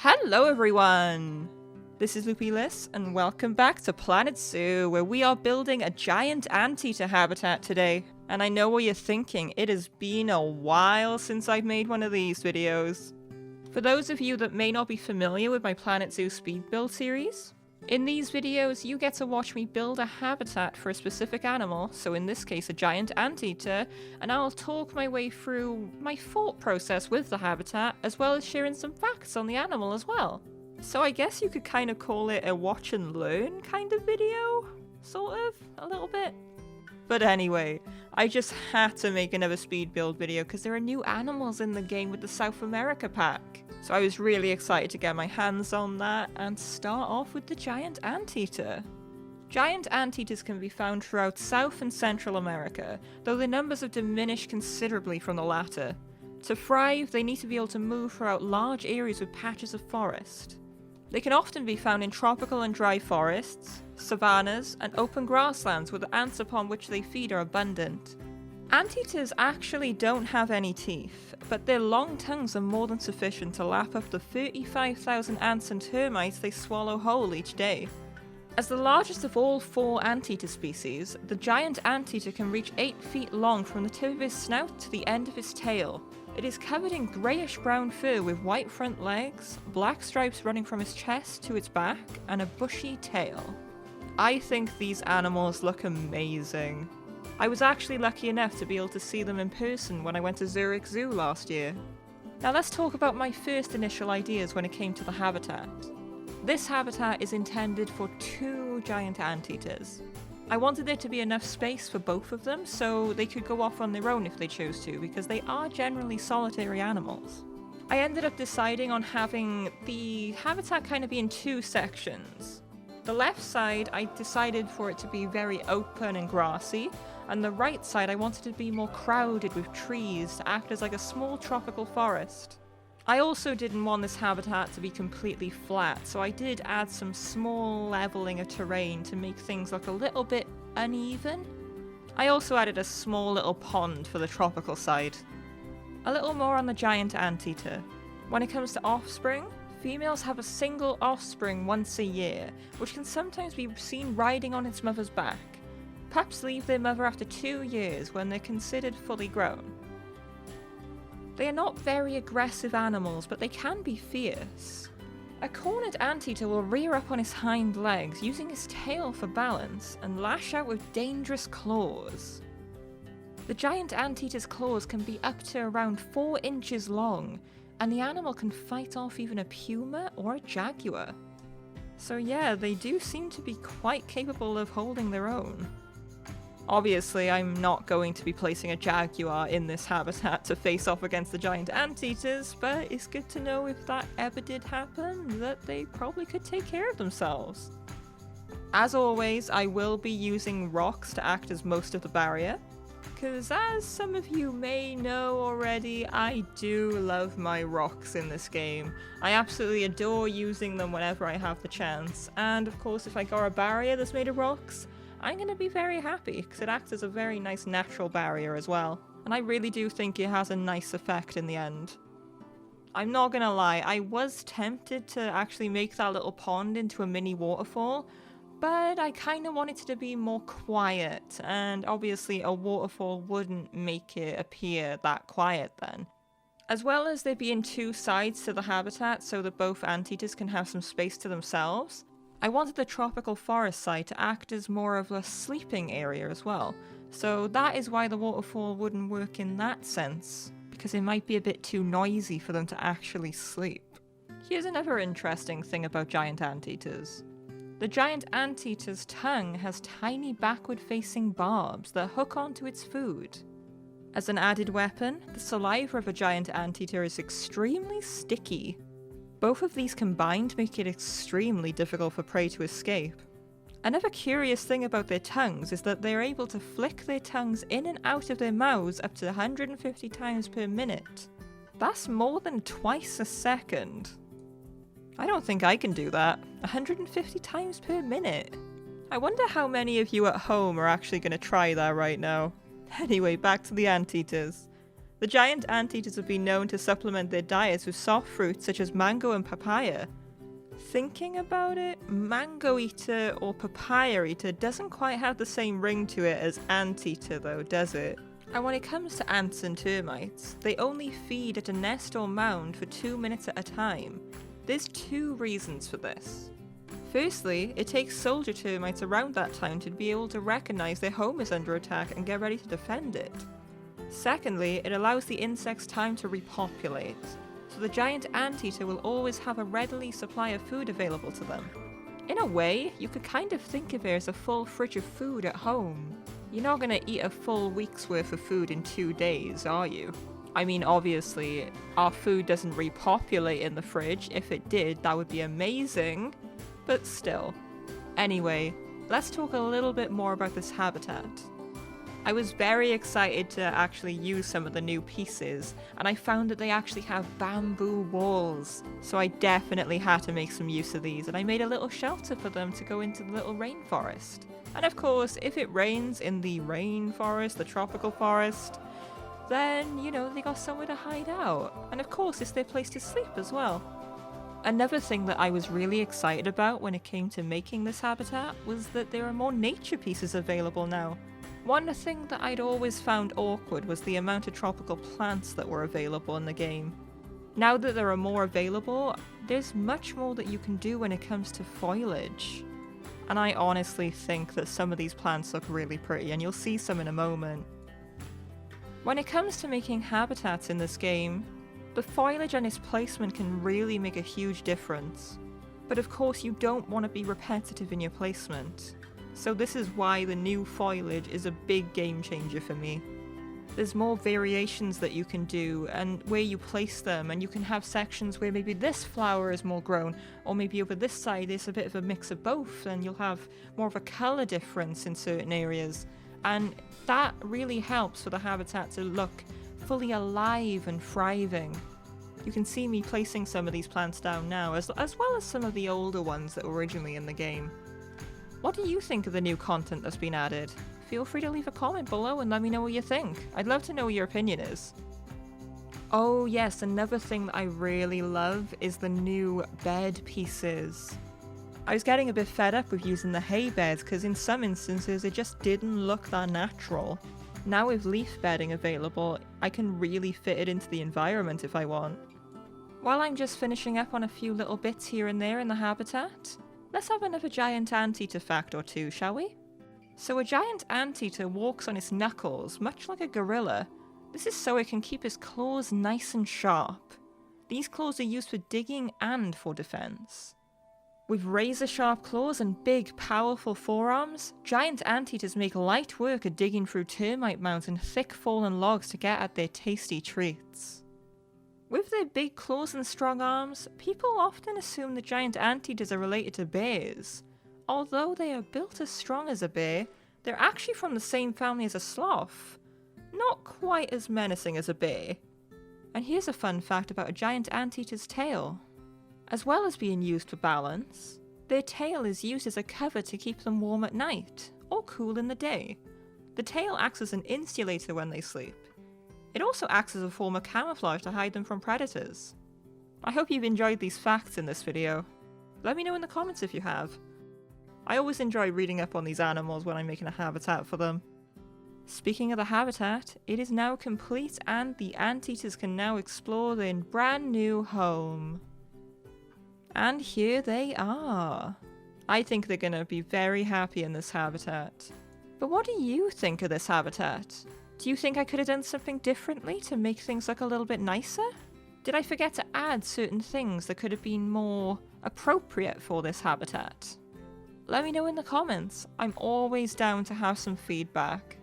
Hello everyone! This is Loopy Liss, and welcome back to Planet Zoo, where we are building a giant anteater habitat today. And I know what you're thinking, it has been a while since I've made one of these videos. For those of you that may not be familiar with my Planet Zoo speed build series, in these videos you get to watch me build a habitat for a specific animal, so in this case a giant anteater, and I'll talk my way through my thought process with the habitat, as well as sharing some facts on the animal as well. So I guess you could kind of call it a watch and learn kind of video? Sort of? A little bit? But anyway, I just had to make another speed build video because there are new animals in the game with the South America pack. So I was really excited to get my hands on that and start off with the giant anteater. Giant anteaters can be found throughout South and Central America, though their numbers have diminished considerably from the latter. To thrive, they need to be able to move throughout large areas with patches of forest. They can often be found in tropical and dry forests, savannas, and open grasslands where the ants upon which they feed are abundant. Anteaters actually don't have any teeth, but their long tongues are more than sufficient to lap up the 35,000 ants and termites they swallow whole each day. As the largest of all four anteater species, the giant anteater can reach 8 feet long from the tip of his snout to the end of his tail. It is covered in greyish-brown fur with white front legs, black stripes running from his chest to its back, and a bushy tail. I think these animals look amazing. I was actually lucky enough to be able to see them in person when I went to Zurich Zoo last year. Now let's talk about my first initial ideas when it came to the habitat. This habitat is intended for 2 giant anteaters. I wanted there to be enough space for both of them so they could go off on their own if they chose to, because they are generally solitary animals. I ended up deciding on having the habitat kind of be in 2 sections. The left side I decided for it to be very open and grassy, and the right side I wanted to be more crowded with trees to act as like a small tropical forest. I also didn't want this habitat to be completely flat, so I did add some small leveling of terrain to make things look a little bit uneven. I also added a small little pond for the tropical side. A little more on the giant anteater. When it comes to offspring, females have a single offspring once a year, which can sometimes be seen riding on its mother's back. Pups leave their mother after 2 years when they're considered fully grown. They are not very aggressive animals, but they can be fierce. A cornered anteater will rear up on his hind legs, using his tail for balance, and lash out with dangerous claws. The giant anteater's claws can be up to around 4 inches long, and the animal can fight off even a puma or a jaguar. So yeah, they do seem to be quite capable of holding their own. Obviously, I'm not going to be placing a jaguar in this habitat to face off against the giant anteaters, but it's good to know if that ever did happen, that they probably could take care of themselves. As always, I will be using rocks to act as most of the barrier, because as some of you may know already, I do love my rocks in this game. I absolutely adore using them whenever I have the chance, and of course if I got a barrier that's made of rocks, I'm going to be very happy, because it acts as a very nice natural barrier as well. And I really do think it has a nice effect in the end. I'm not going to lie, I was tempted to actually make that little pond into a mini waterfall, but I kind of wanted it to be more quiet, and obviously a waterfall wouldn't make it appear that quiet then. As well as there being 2 sides to the habitat so that both anteaters can have some space to themselves, I wanted the tropical forest side to act as more of a sleeping area as well, so that is why the waterfall wouldn't work in that sense, because it might be a bit too noisy for them to actually sleep. Here's another interesting thing about giant anteaters. The giant anteater's tongue has tiny backward-facing barbs that hook onto its food. As an added weapon, the saliva of a giant anteater is extremely sticky. Both of these combined make it extremely difficult for prey to escape. Another curious thing about their tongues is that they're able to flick their tongues in and out of their mouths up to 150 times per minute. That's more than twice a second. I don't think I can do that. 150 times per minute. I wonder how many of you at home are actually going to try that right now. Anyway, back to the anteaters. The giant anteaters have been known to supplement their diets with soft fruits such as mango and papaya. Thinking about it, mango eater or papaya eater doesn't quite have the same ring to it as anteater though, does it? And when it comes to ants and termites, they only feed at a nest or mound for 2 minutes at a time. There's 2 reasons for this. Firstly, it takes soldier termites around that time to be able to recognise their home is under attack and get ready to defend it. Secondly, it allows the insects time to repopulate, so the giant anteater will always have a readily supply of food available to them. In a way, you could kind of think of it as a full fridge of food at home. You're not going to eat a full week's worth of food in 2 days, are you? I mean, obviously, our food doesn't repopulate in the fridge. If it did, that would be amazing, but still. Anyway, let's talk a little bit more about this habitat. I was very excited to actually use some of the new pieces, and I found that they actually have bamboo walls. So I definitely had to make some use of these, and I made a little shelter for them to go into the little rainforest. And of course, if it rains in the rainforest, the tropical forest, then, you know, they got somewhere to hide out. And of course, it's their place to sleep as well. Another thing that I was really excited about when it came to making this habitat was that there are more nature pieces available now. One thing that I'd always found awkward was the amount of tropical plants that were available in the game. Now that there are more available, there's much more that you can do when it comes to foliage. And I honestly think that some of these plants look really pretty, and you'll see some in a moment. When it comes to making habitats in this game, the foliage and its placement can really make a huge difference. But of course you don't want to be repetitive in your placement. So this is why the new foliage is a big game changer for me. There's more variations that you can do and where you place them, and you can have sections where maybe this flower is more grown, or maybe over this side there's a bit of a mix of both, and you'll have more of a colour difference in certain areas. And that really helps for the habitat to look fully alive and thriving. You can see me placing some of these plants down now, as well as some of the older ones that were originally in the game. What do you think of the new content that's been added? Feel free to leave a comment below and let me know what you think. I'd love to know what your opinion is. Oh yes, another thing that I really love is the new bed pieces. I was getting a bit fed up with using the hay beds because in some instances it just didn't look that natural. Now with leaf bedding available, I can really fit it into the environment if I want. While I'm just finishing up on a few little bits here and there in the habitat, let's have another giant anteater fact or two, shall we? So a giant anteater walks on its knuckles, much like a gorilla. This is so it can keep its claws nice and sharp. These claws are used for digging and for defense. With razor-sharp claws and big, powerful forearms, giant anteaters make light work of digging through termite mounds and thick fallen logs to get at their tasty treats. With their big claws and strong arms, people often assume that giant anteaters are related to bears. Although they are built as strong as a bear, they're actually from the same family as a sloth. Not quite as menacing as a bear. And here's a fun fact about a giant anteater's tail. As well as being used for balance, their tail is used as a cover to keep them warm at night, or cool in the day. The tail acts as an insulator when they sleep. It also acts as a form of camouflage to hide them from predators. I hope you've enjoyed these facts in this video. Let me know in the comments if you have. I always enjoy reading up on these animals when I'm making a habitat for them. Speaking of the habitat, it is now complete and the anteaters can now explore their brand new home. And here they are. I think they're gonna be very happy in this habitat. But what do you think of this habitat? Do you think I could have done something differently to make things look a little bit nicer? Did I forget to add certain things that could have been more appropriate for this habitat? Let me know in the comments. I'm always down to have some feedback.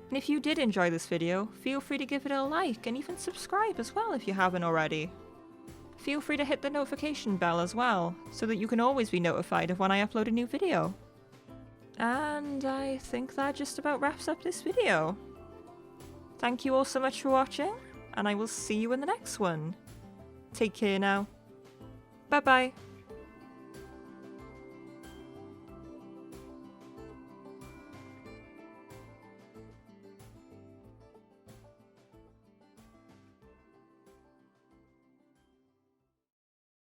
And if you did enjoy this video, feel free to give it a like and even subscribe as well if you haven't already. Feel free to hit the notification bell as well, so that you can always be notified of when I upload a new video. And I think that just about wraps up this video. Thank you all so much for watching, and I will see you in the next one. Take care now. Bye bye.